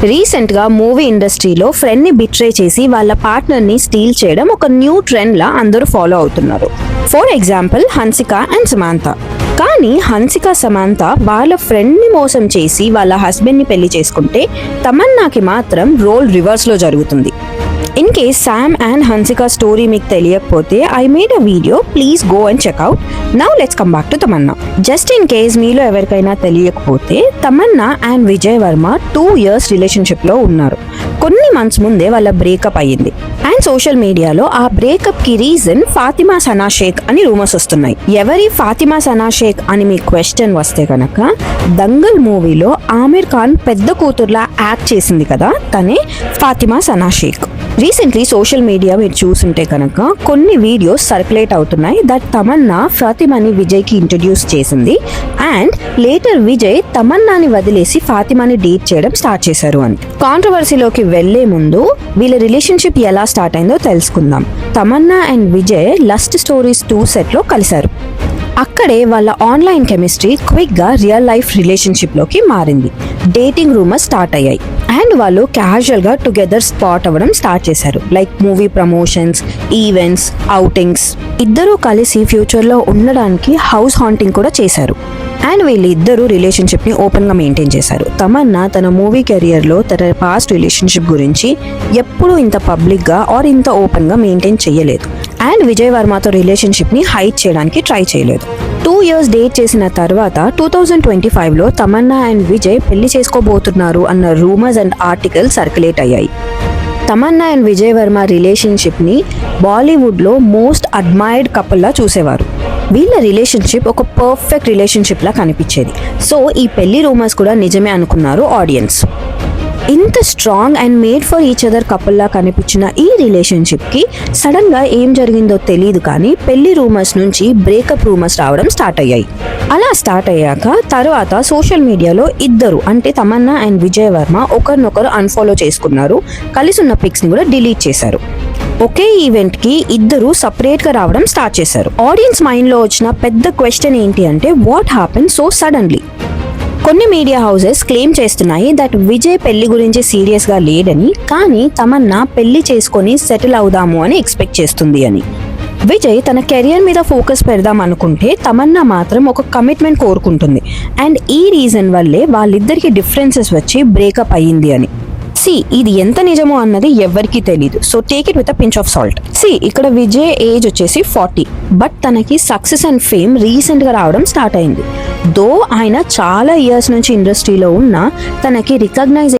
రీసెంట్గా మూవీ ఇండస్ట్రీలో ఫ్రెండ్ని బిట్రే చేసి వాళ్ళ పార్ట్నర్ని స్టీల్ చేయడం ఒక న్యూ ట్రెండ్లా అందరూ ఫాలో అవుతున్నారు. For example Hansika and Samantha. కానీ హన్సిక సమాంత వాళ్ళ ఫ్రెండ్ని మోసం చేసి వాళ్ళ హస్బెండ్ని పెళ్లి చేసుకుంటే తమన్నాకి మాత్రం రోల్ రివర్స్లో జరుగుతుంది. In case Sam and Hansika story మీకు తెలియకపోతే I made a video, please go and checkout. Now let's come back to Tamannaah. Just in case మీలో ఎవరికైనా తెలియకపోతే తమన్నా అండ్ విజయ్ వర్మ 2 years రిలేషన్షిప్లో ఉన్నారు. కొన్ని మంత్స్ ముందే వాళ్ళ బ్రేకప్ అయ్యింది. అండ్ సోషల్ మీడియాలో ఆ బ్రేకప్ కి రీజన్ ఫాతిమా సనా షేక్ అని రూమర్స్ వస్తున్నాయి. ఎవరి ఫాతిమా సనా షేక్ అని మీ క్వశ్చన్ వస్తే కనుక, దంగల్ మూవీలో ఆమిర్ ఖాన్ పెద్ద కూతుర్లా యాక్ట్ చేసింది కదా, తనే Fatima Sana Shaikh. Recently social media మీరు చూసుంటే కనుక కొన్ని వీడియోస్ సర్క్యులేట్ అవుతున్నాయి దట్ తమన్నా ఫాతిమాని విజయ్కి ఇంట్రడ్యూస్ చేసింది అండ్ లేటర్ విజయ్ తమన్నాని వదిలేసి ఫాతిమాని డేట్ చేయడం స్టార్ట్ చేశారు అని. కాంట్రవర్సీలోకి వెళ్లే ముందు వీళ్ళ రిలేషన్షిప్ ఎలా స్టార్ట్ అయిందో తెలుసుకుందాం. Tamannaah and Vijay lust stories 2 సెట్లో కలిశారు. అక్కడే వాళ్ళ ఆన్లైన్ కెమిస్ట్రీ క్విక్గా రియల్ లైఫ్ రిలేషన్షిప్లోకి మారింది. డేటింగ్ రూమర్స్ స్టార్ట్ అయ్యాయి అండ్ వాళ్ళు క్యాజువల్గా టుగెదర్ స్పాట్ అవ్వడం స్టార్ట్ చేశారు. Like movie promotions, events, outings. ఇద్దరూ కలిసి ఫ్యూచర్లో ఉండడానికి హౌస్ హాంటింగ్ కూడా చేశారు. అండ్ వీళ్ళిద్దరూ రిలేషన్షిప్ని ఓపెన్గా మెయింటైన్ చేశారు. తమన్నా తన మూవీ కెరియర్లో తన పాస్ట్ రిలేషన్షిప్ గురించి ఎప్పుడూ ఇంత పబ్లిక్గా ఆర్ ఇంత ఓపెన్గా మెయింటైన్ చేయలేదు. అండ్ విజయ్ వర్మతో రిలేషన్షిప్ని హైడ్ చేయడానికి ట్రై చేయలేదు. 2 years డేట్ చేసిన తర్వాత 2025లో తమన్నా అండ్ విజయ్ పెళ్లి చేసుకోబోతున్నారు అన్న రూమర్స్ అండ్ ఆర్టికల్స్ సర్క్యులేట్ అయ్యాయి. తమన్నా అండ్ విజయ్ వర్మ రిలేషన్షిప్ని బాలీవుడ్లో మోస్ట్ అడ్మైర్డ్ కపుల్లా చూసేవారు. వీళ్ళ రిలేషన్షిప్ ఒక పర్ఫెక్ట్ రిలేషన్షిప్లా కనిపించేది. సో ఈ పెళ్లి రూమర్స్ కూడా నిజమే అనుకున్నారు ఆడియన్స్. ఇంత strong and made for each other కపుల్లా కనిపించిన ఈ రిలేషన్షిప్కి సడన్గా ఏం జరిగిందో తెలియదు, కానీ పెళ్లి రూమర్స్ నుంచి బ్రేకప్ రూమర్స్ రావడం స్టార్ట్ అయ్యాయి. అలా స్టార్ట్ అయ్యాక తర్వాత సోషల్ మీడియాలో ఇద్దరు అంటే తమన్నా అండ్ విజయ్ వర్మ ఒకరినొకరు అన్ఫాలో చేసుకున్నారు. కలిసి ఉన్న పిక్స్ని కూడా డిలీట్ చేశారు. ఒకే ఈవెంట్కి ఇద్దరు సపరేట్గా రావడం స్టార్ట్ చేశారు. ఆడియన్స్ మైండ్లో వచ్చిన పెద్ద క్వశ్చన్ ఏంటి అంటే, వాట్ హ్యాపెన్ సో సడన్లీ? కొన్ని మీడియా హౌసెస్ క్లెయిమ్ చేస్తున్నాయి దట్ విజయ్ పెళ్లి గురించి సీరియస్గా లేడని, కానీ తమన్నా పెళ్లి చేసుకొని సెటిల్ అవుదాము అని ఎక్స్పెక్ట్ చేస్తుంది అని. విజయ్ తన కెరియర్ మీద ఫోకస్ పెడదాం అనుకుంటే తమన్నా మాత్రం ఒక కమిట్మెంట్ కోరుకుంటుంది. అండ్ ఈ రీజన్ వల్లే వాళ్ళిద్దరికి డిఫరెన్సెస్ వచ్చి బ్రేకప్ అయ్యింది అని. ఇది ఎంత నిజమో అన్నది ఎవరికీ తెలీదు. So take it with a pinch of salt. ఇక్కడ విజయ్ ఏజ్ వచ్చేసి 40, బట్ తనకి సక్సెస్ అండ్ ఫేమ్ రీసెంట్గా రావడం స్టార్ట్ అయింది. దో ఆయన చాలా ఇయర్స్ నుంచి ఇండస్ట్రీలో ఉన్న తనకి రికగ్నైజ్